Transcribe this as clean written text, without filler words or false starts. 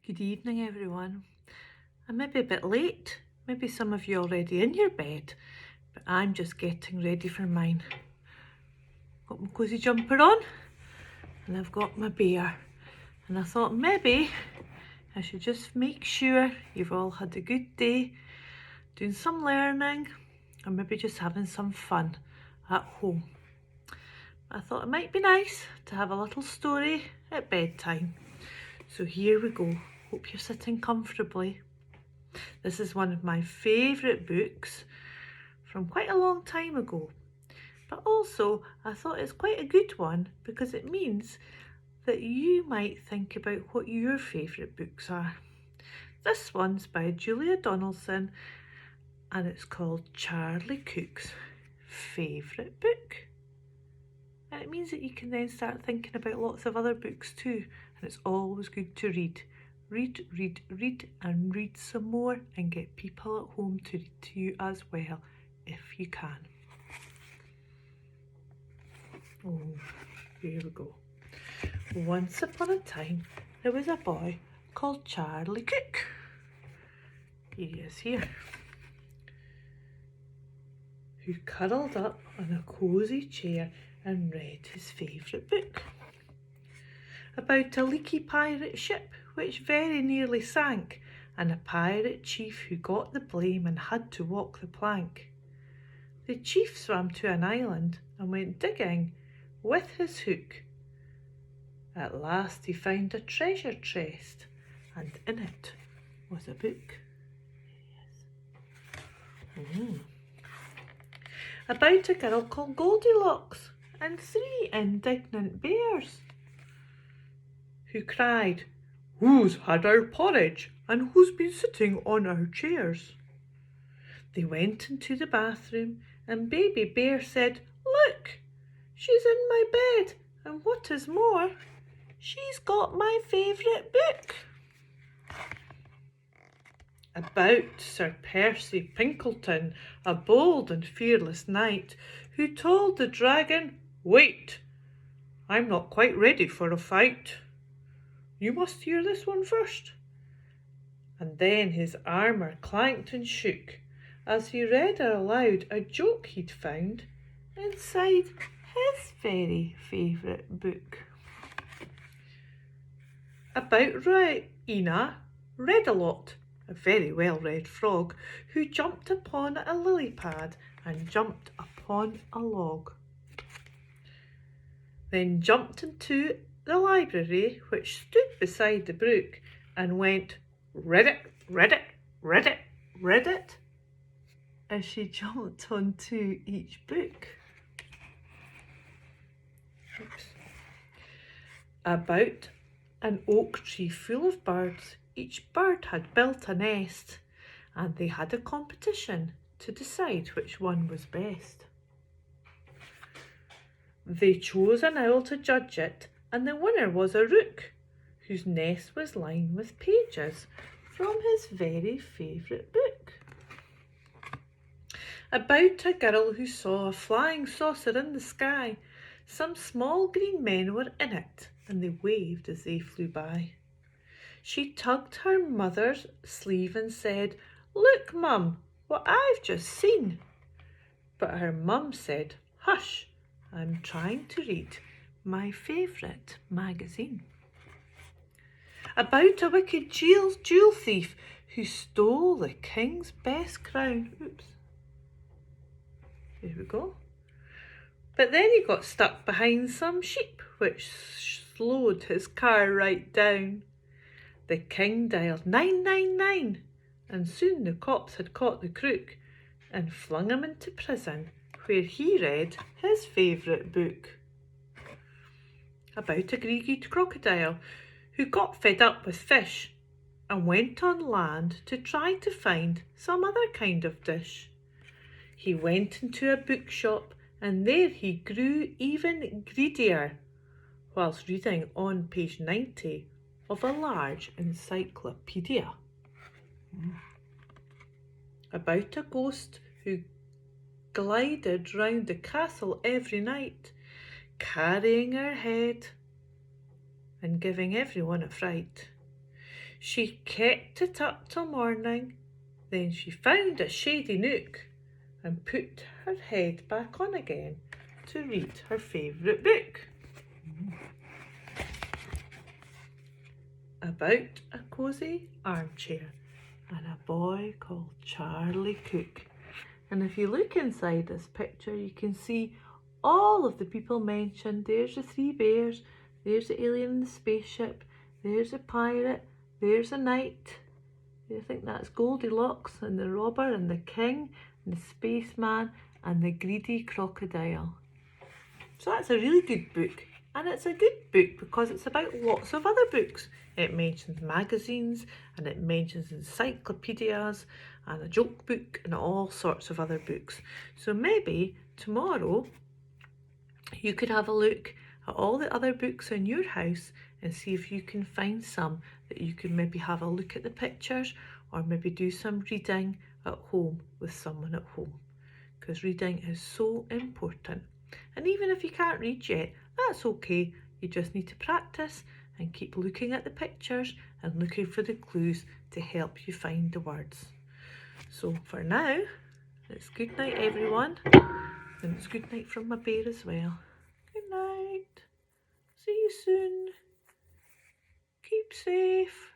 Good evening, everyone. I may be a bit late. Maybe some of you are already in your bed, but I'm just getting ready for mine. Got my cosy jumper on, and I've got my bear. And I thought maybe I should just make sure you've all had a good day, doing some learning, or maybe just having some fun at home. I thought it might be nice to have a little story at bedtime. So here we go. Hope you're sitting comfortably. This is one of my favourite books from quite a long time ago. But also I thought it's quite a good one because it means that you might think about what your favourite books are. This one's by Julia Donaldson and it's called Charlie Cook's Favourite Book. And it means that you can then start thinking about lots of other books too. And it's always good to read. Read, read, read and read some more and get people at home to read to you as well if you can. Oh, here we go. Once upon a time there was a boy called Charlie Cook. He is here. Who curled up on a cosy chair and read his favourite book. About a leaky pirate ship which very nearly sank, and a pirate chief who got the blame and had to walk the plank. The chief swam to an island and went digging with his hook. At last he found a treasure chest, and in it was a book. About a girl called Goldilocks and 3 indignant bears who cried, "Who's had our porridge and who's been sitting on our chairs?" They went into the bathroom and Baby Bear said, "Look, she's in my bed, and what is more, she's got my favourite book." About Sir Percy Pinkleton, a bold and fearless knight, who told the dragon, "Wait, I'm not quite ready for a fight. You must hear this one first." And then his armour clanked and shook as he read aloud a joke he'd found inside his very favourite book. About Raina Read-a-Lot, a very well-read frog, who jumped upon a lily pad and jumped upon a log. Then jumped into the library which stood beside the brook and went, "Read it, read it, read it, read it," as she jumped onto each book. Oops. About an oak tree full of birds, each bird had built a nest, and they had a competition to decide which one was best. They chose an owl to judge it, and the winner was a rook, whose nest was lined with pages from his very favourite book. About a girl who saw a flying saucer in the sky. Some small green men were in it, and they waved as they flew by. She tugged her mother's sleeve and said, "Look, Mum, what I've just seen." But her mum said, "Hush, I'm trying to read my favourite magazine." About a wicked jewel thief who stole the king's best crown. Oops. There we go. But then he got stuck behind some sheep, which slowed his car right down. The king dialed 999, and soon the cops had caught the crook and flung him into prison, where he read his favourite book. About a greedy crocodile who got fed up with fish and went on land to try to find some other kind of dish. He went into a bookshop and there he grew even greedier whilst reading on page 90 of a large encyclopedia. About a ghost who glided round the castle every night, carrying her head and giving everyone a fright. She kept it up till morning, then she found a shady nook and put her head back on again to read her favourite book. About a cosy armchair and a boy called Charlie Cook. And if you look inside this picture, you can see all of the people mentioned. There's the 3 bears, there's the alien in the spaceship, there's a pirate, there's a knight. I think that's Goldilocks and the robber and the king and the spaceman and the greedy crocodile. So that's a really good book. And it's a good book because it's about lots of other books. It mentions magazines and it mentions encyclopedias and a joke book and all sorts of other books. So maybe tomorrow you could have a look at all the other books in your house and see if you can find some that you can maybe have a look at the pictures or maybe do some reading at home with someone at home, because reading is so important. And even if you can't read yet, that's okay. You just need to practice and keep looking at the pictures and looking for the clues to help you find the words. So for now, it's good night everyone, and it's good night from my bear as well. Good night. See you soon. Keep safe.